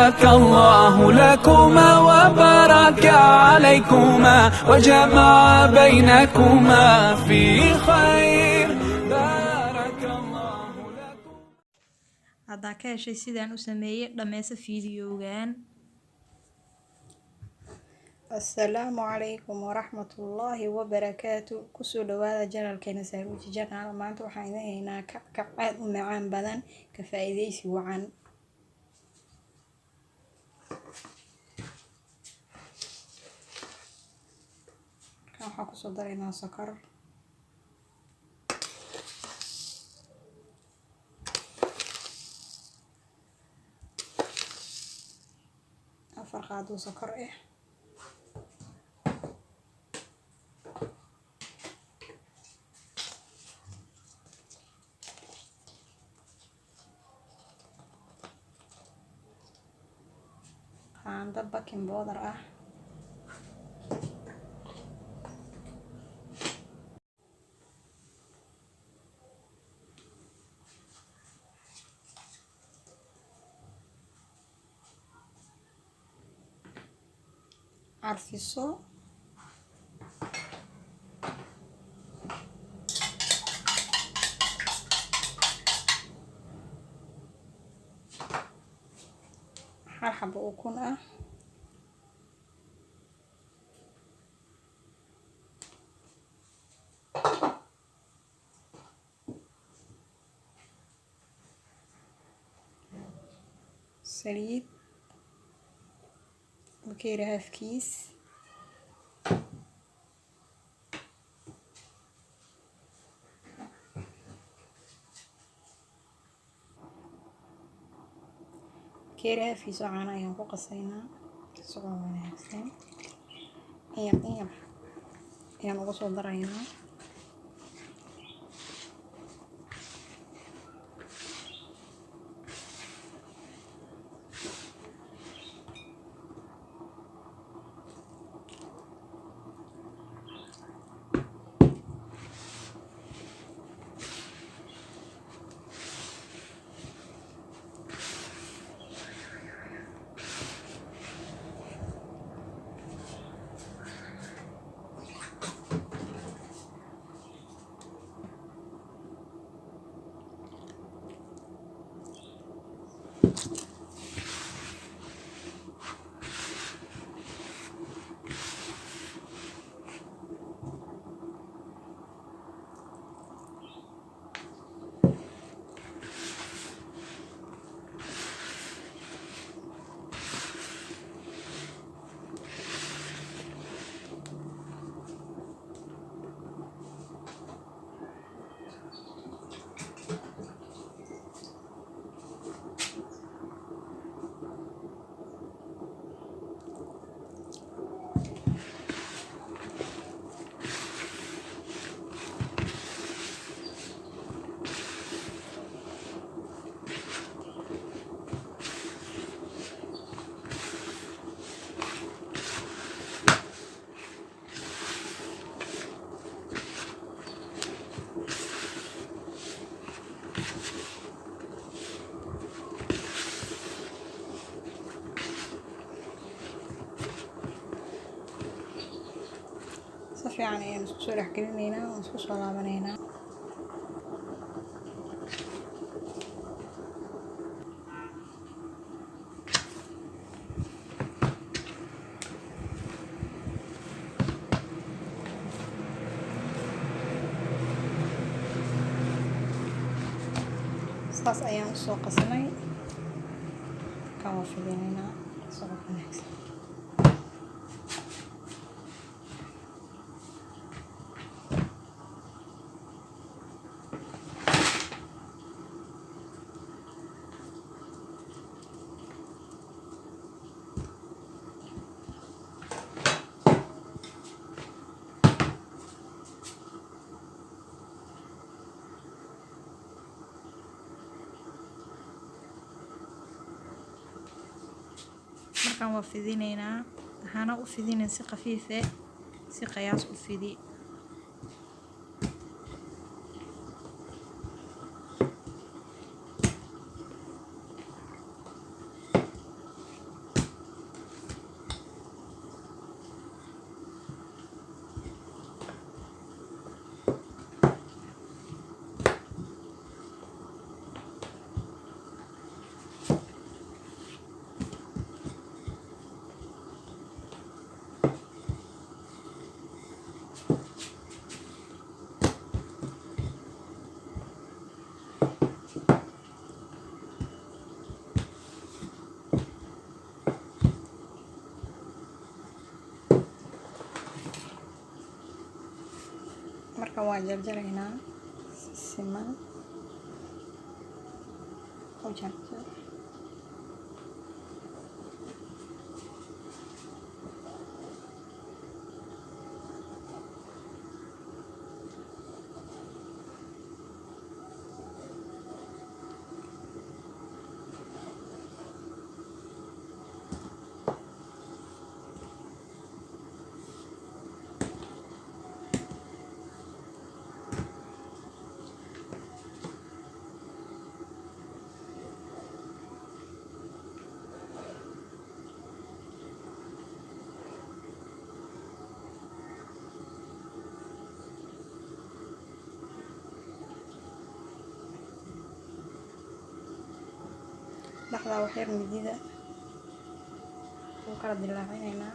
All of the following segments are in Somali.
بارك الله لكما وبارك عليكما وجمع بينكما في خير بارك الله لكم. haddaa ka heshay sidaan u sameeyey dhammaysa fiidiyowgan. السلام عليكم ورحمة الله وبركاته كسو دوادا جنرال كينا ساروجي جنرال maanta waxaan idin haynaa kackac aad u macaan badan ka faa'iideysi wacan waxaan kusoo daraynaa sokor afar qaado sokor qaando baking powder carfiso hal xabo ukun saliid bakeeri halfkiis bakeeri halfkiis oo caano ayaan ku qasaynaa isagoo wanaagsan in yar ayaan ugu soo daraynaa fiican ayaan isku soo dhex gelinaynaa oo isku soo laabanaynaa saas ayaan usoo qasnay kan waa fidinaynaa isagoo wanaagsan markaan waa fidinaynaa waxaana u fidinay si khafiif si qiyaas u fidi waa jarjaraynaa si siman u jarjar. dhexda wax yar midida u kala dilaacinayna.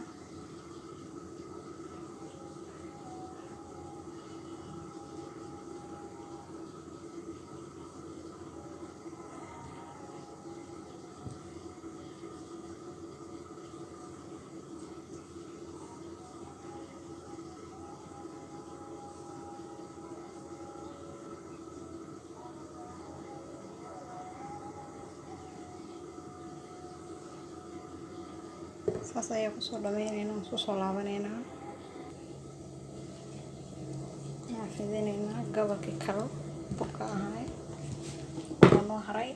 saas ayaa kusoo dhameynaynaa, isku soo laabanaynaa, waxaan fidinaynaa gobolkii kale burka ahay oo noo haray.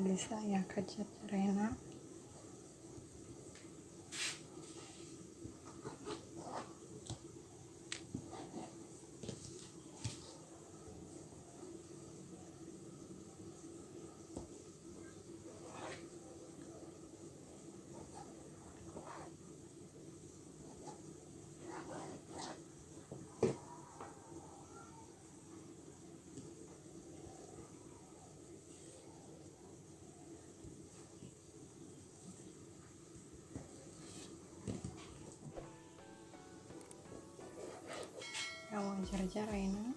Geesaha ayaan ka jarjaraynaa. Waan jarjaraynaa.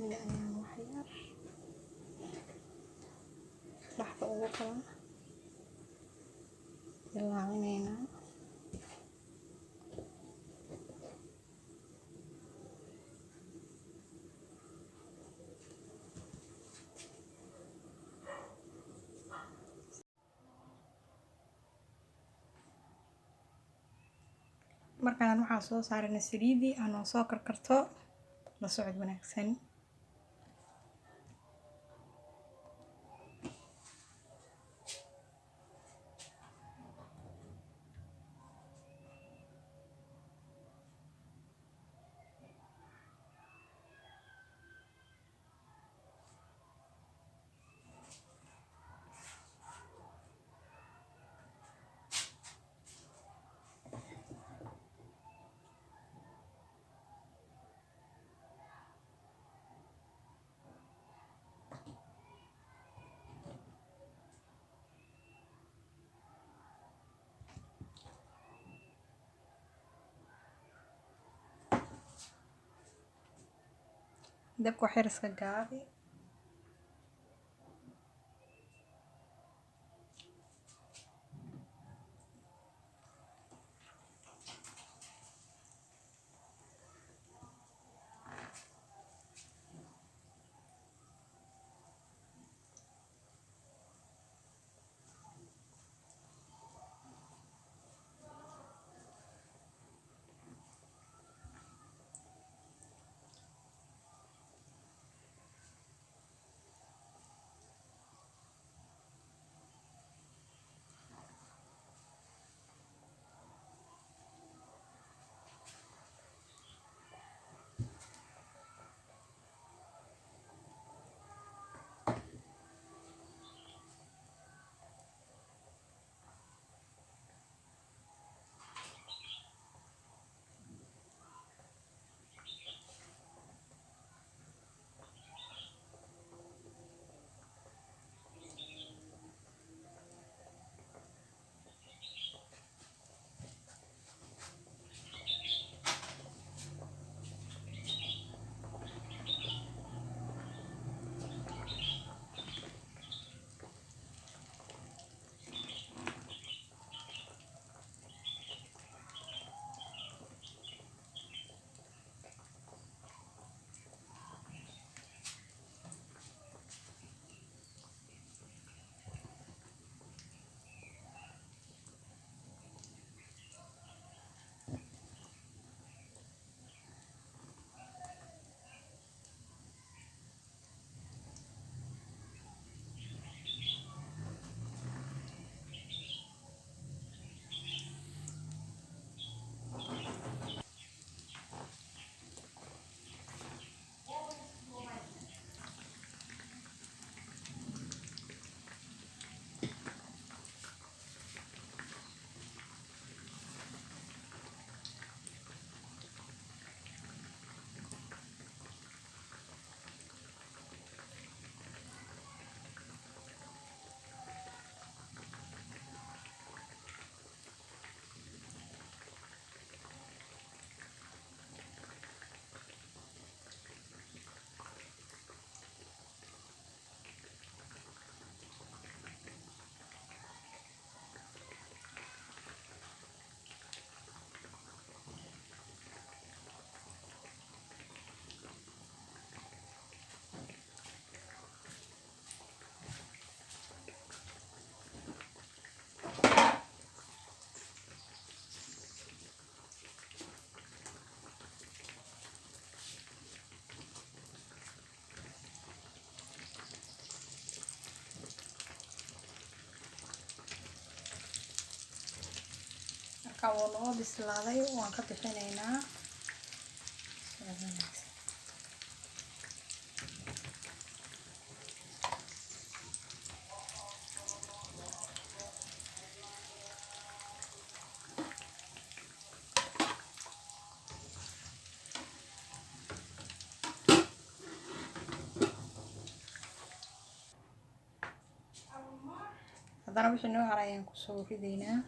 ayaan wax yar dhexda ugu kala dilaacineynaa. markaan waxaan soo saarnay saliidii aan soo karkarto. la socod wanaagsan. dabka xir iska gaabi. marka uu noo bislaaday waan ka bixinaynaa. haddana wixii noo haray ayaan kusoo ridaynaa.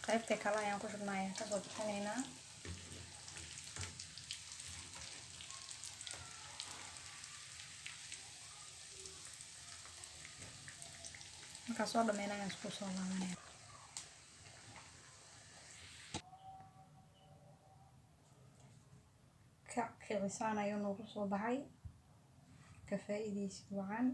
qaybta kale ayaan ku shubnaa, ayaan kasoo bixinaynaa. markaa soo dhammeynaa ayaan isku soo laabanaya. kicisan ayuu noogu soo baxay. ka faa'iidaysi wacan.